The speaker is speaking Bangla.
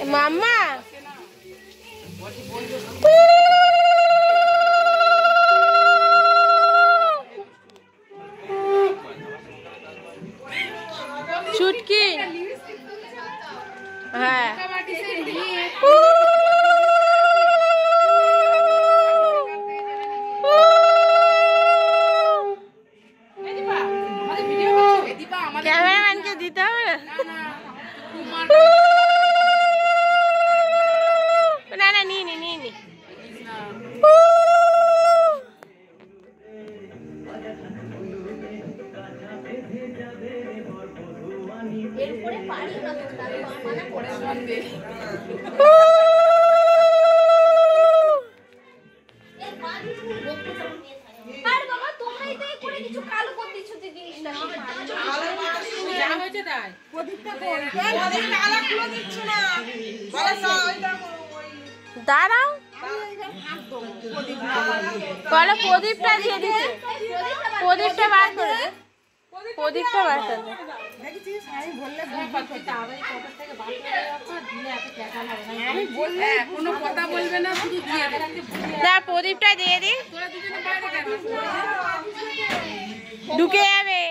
মাম্মা চুটকি হ্যাঁ ক্যামেরাম্যানকে দিতে হবে না না নিয়ে নি এরপরে পারি না তো তার মানা করে শুনবে এই বাড়ি লোকটা সব নিয়ে থাকে আর বাবা তোমরাই তো করে কিছু কালো করে দিচ্ছ যে জিনিসটা যা হয়েছে তাই প্রদীপটা কোন প্রদীপটা আলাগুলো দিচ্ছ না বলে সব ওইটা দাঁড়াও বলো প্রদীপটা দিয়ে দিতে প্রদীপটা বার করে দে প্রদীপটা বার করে দে দেখেছিস আমি বললে তাড়াতাড়ি পকেট থেকে বার করে রাখো দিলে এত টাকা লাগে না আমি বললে কোনো কথা বলবে না শুধু দিয়ে দে দা প্রদীপটা দিয়ে দি তোরা দুজনে বাইরে গেল ঢুকে যাবে